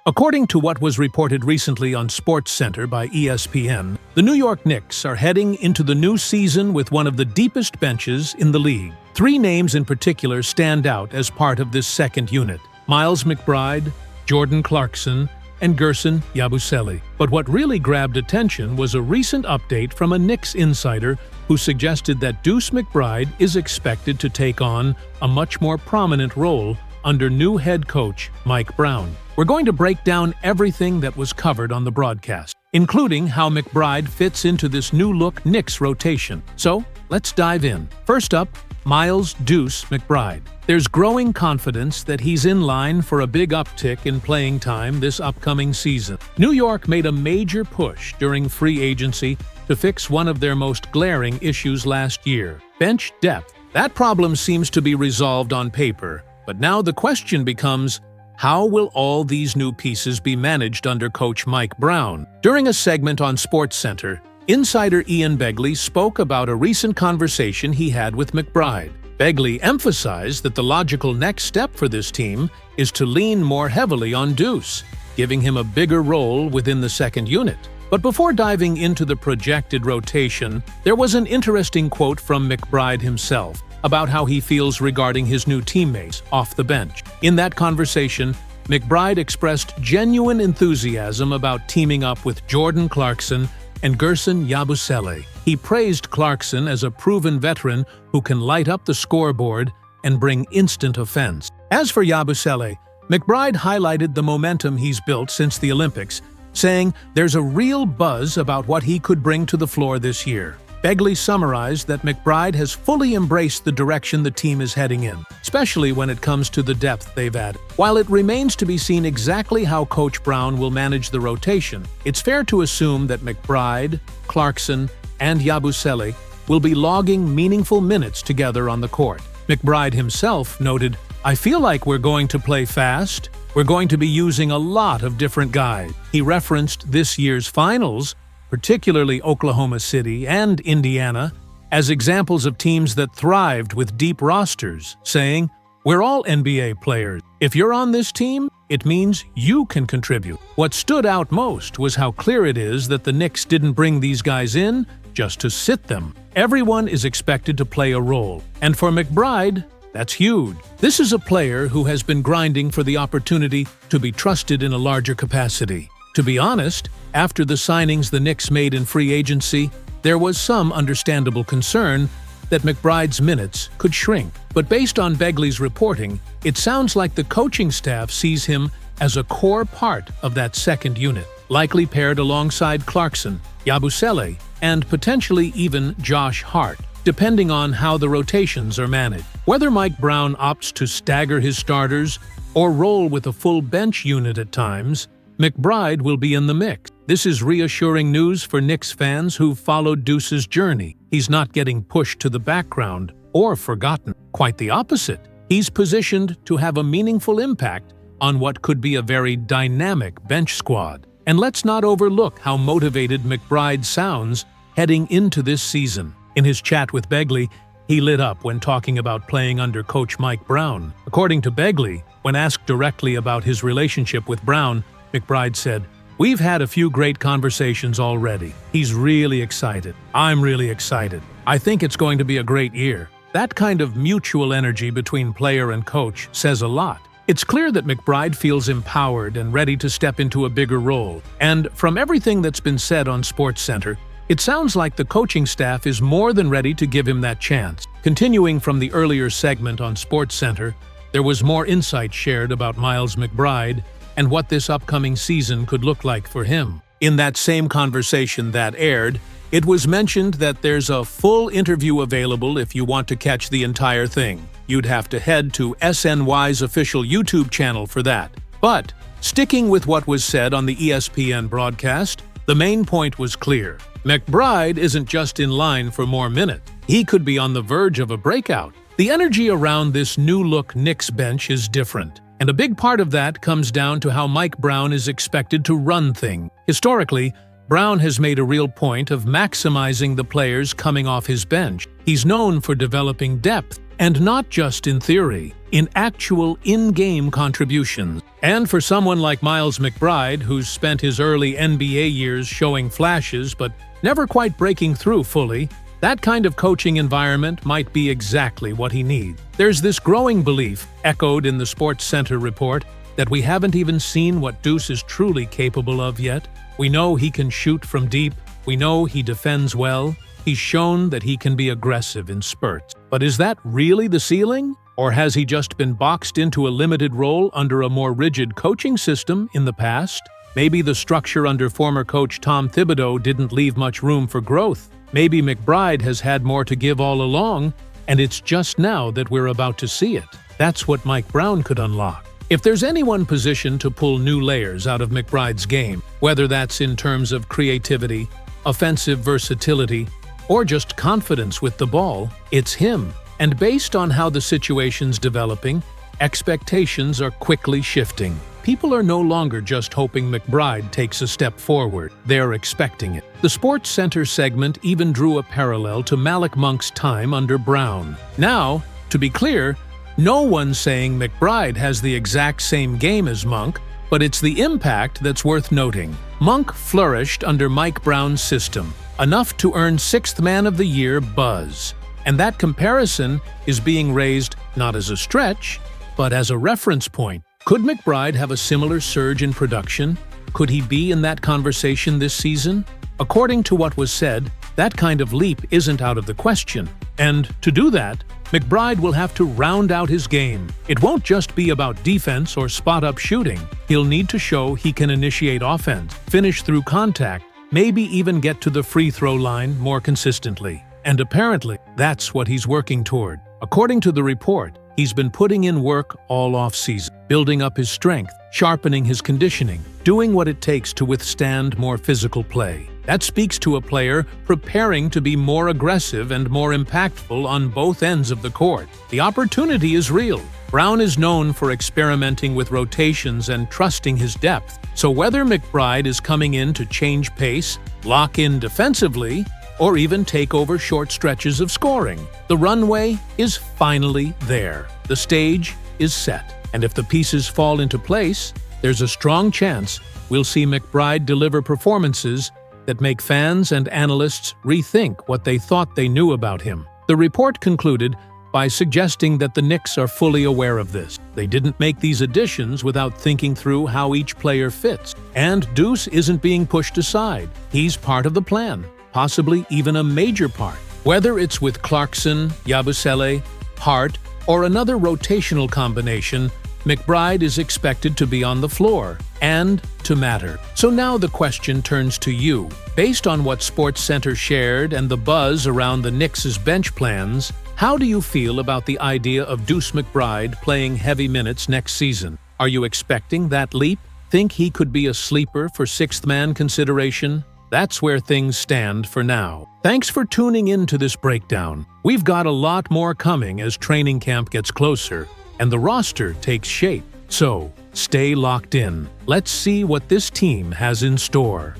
According to what was reported recently on SportsCenter by ESPN, the New York Knicks are heading into the new season with one of the deepest benches in the league. Three names in particular stand out as part of this second unit: Miles McBride, Jordan Clarkson, and Gerson Yabusele. But what really grabbed attention was a recent update from a Knicks insider who suggested that Deuce McBride is expected to take on a much more prominent role under new head coach Mike Brown. We're going to break down everything that was covered on the broadcast, including how McBride fits into this new-look Knicks rotation. So, let's dive in. First up, Miles Deuce McBride. There's growing confidence that he's in line for a big uptick in playing time this upcoming season. New York made a major push during free agency to fix one of their most glaring issues last year: bench depth. That problem seems to be resolved on paper, but now the question becomes, how will all these new pieces be managed under coach Mike Brown? During a segment on SportsCenter, insider Ian Begley spoke about a recent conversation he had with McBride. Begley emphasized that the logical next step for this team is to lean more heavily on Deuce, giving him a bigger role within the second unit. But before diving into the projected rotation, there was an interesting quote from McBride himself about how he feels regarding his new teammates off the bench. In that conversation, McBride expressed genuine enthusiasm about teaming up with Jordan Clarkson and Gerson Yabusele. He praised Clarkson as a proven veteran who can light up the scoreboard and bring instant offense. As for Yabusele, McBride highlighted the momentum he's built since the Olympics, saying there's a real buzz about what he could bring to the floor this year. Begley summarized that McBride has fully embraced the direction the team is heading in, especially when it comes to the depth they've added. While it remains to be seen exactly how Coach Brown will manage the rotation, it's fair to assume that McBride, Clarkson, and Yabusele will be logging meaningful minutes together on the court. McBride himself noted, "I feel like we're going to play fast. We're going to be using a lot of different guys." He referenced this year's finals, particularly Oklahoma City and Indiana, as examples of teams that thrived with deep rosters, saying, "We're all NBA players. If you're on this team, it means you can contribute." What stood out most was how clear it is that the Knicks didn't bring these guys in just to sit them. Everyone is expected to play a role, and for McBride, that's huge. This is a player who has been grinding for the opportunity to be trusted in a larger capacity. To be honest, after the signings the Knicks made in free agency, there was some understandable concern that McBride's minutes could shrink. But based on Begley's reporting, it sounds like the coaching staff sees him as a core part of that second unit, likely paired alongside Clarkson, Yabusele, and potentially even Josh Hart, depending on how the rotations are managed. Whether Mike Brown opts to stagger his starters or roll with a full bench unit at times, McBride will be in the mix. This is reassuring news for Knicks fans who've followed Deuce's journey. He's not getting pushed to the background or forgotten. Quite the opposite. He's positioned to have a meaningful impact on what could be a very dynamic bench squad. And let's not overlook how motivated McBride sounds heading into this season. In his chat with Begley, he lit up when talking about playing under coach Mike Brown. According to Begley, when asked directly about his relationship with Brown, McBride said, "We've had a few great conversations already. He's really excited. I'm really excited. I think it's going to be a great year." That kind of mutual energy between player and coach says a lot. It's clear that McBride feels empowered and ready to step into a bigger role. And from everything that's been said on SportsCenter, it sounds like the coaching staff is more than ready to give him that chance. Continuing from the earlier segment on SportsCenter, there was more insight shared about Miles McBride and what this upcoming season could look like for him. In that same conversation that aired, it was mentioned that there's a full interview available if you want to catch the entire thing. You'd have to head to SNY's official YouTube channel for that. But, sticking with what was said on the ESPN broadcast, the main point was clear. McBride isn't just in line for more minutes. He could be on the verge of a breakout. The energy around this new-look Knicks bench is different. And a big part of that comes down to how Mike Brown is expected to run things. Historically, Brown has made a real point of maximizing the players coming off his bench. He's known for developing depth, and not just in theory, in actual in-game contributions. And for someone like Miles McBride, who's spent his early NBA years showing flashes but never quite breaking through fully, that kind of coaching environment might be exactly what he needs. There's this growing belief, echoed in the Sports Center report, that we haven't even seen what Deuce is truly capable of yet. We know he can shoot from deep, we know he defends well, he's shown that he can be aggressive in spurts. But is that really the ceiling? Or has he just been boxed into a limited role under a more rigid coaching system in the past? Maybe the structure under former coach Tom Thibodeau didn't leave much room for growth. Maybe McBride has had more to give all along, and it's just now that we're about to see it. That's what Mike Brown could unlock. If there's anyone positioned to pull new layers out of McBride's game, whether that's in terms of creativity, offensive versatility, or just confidence with the ball, it's him. And based on how the situation's developing, expectations are quickly shifting. People are no longer just hoping McBride takes a step forward, they're expecting it. The Sports Center segment even drew a parallel to Malik Monk's time under Brown. Now, to be clear, no one's saying McBride has the exact same game as Monk, but it's the impact that's worth noting. Monk flourished under Mike Brown's system, enough to earn Sixth Man of the Year buzz. And that comparison is being raised not as a stretch, but as a reference point. Could McBride have a similar surge in production? Could he be in that conversation this season? According to what was said, that kind of leap isn't out of the question. And to do that, McBride will have to round out his game. It won't just be about defense or spot-up shooting. He'll need to show he can initiate offense, finish through contact, maybe even get to the free throw line more consistently. And apparently, that's what he's working toward. According to the report, he's been putting in work all off-season, building up his strength, sharpening his conditioning, doing what it takes to withstand more physical play. That speaks to a player preparing to be more aggressive and more impactful on both ends of the court. The opportunity is real. Brown is known for experimenting with rotations and trusting his depth. So whether McBride is coming in to change pace, lock in defensively, or even take over short stretches of scoring, the runway is finally there. The stage is set. And if the pieces fall into place, there's a strong chance we'll see McBride deliver performances that make fans and analysts rethink what they thought they knew about him. The report concluded by suggesting that the Knicks are fully aware of this. They didn't make these additions without thinking through how each player fits. And Deuce isn't being pushed aside. He's part of the plan, possibly even a major part. Whether it's with Clarkson, Yabusele, Hart, or another rotational combination, McBride is expected to be on the floor and to matter. So now the question turns to you. Based on what Sports Center shared and the buzz around the Knicks' bench plans, how do you feel about the idea of Deuce McBride playing heavy minutes next season? Are you expecting that leap? Think he could be a sleeper for sixth man consideration? That's where things stand for now. Thanks for tuning in to this breakdown. We've got a lot more coming as training camp gets closer and the roster takes shape. So, stay locked in. Let's see what this team has in store.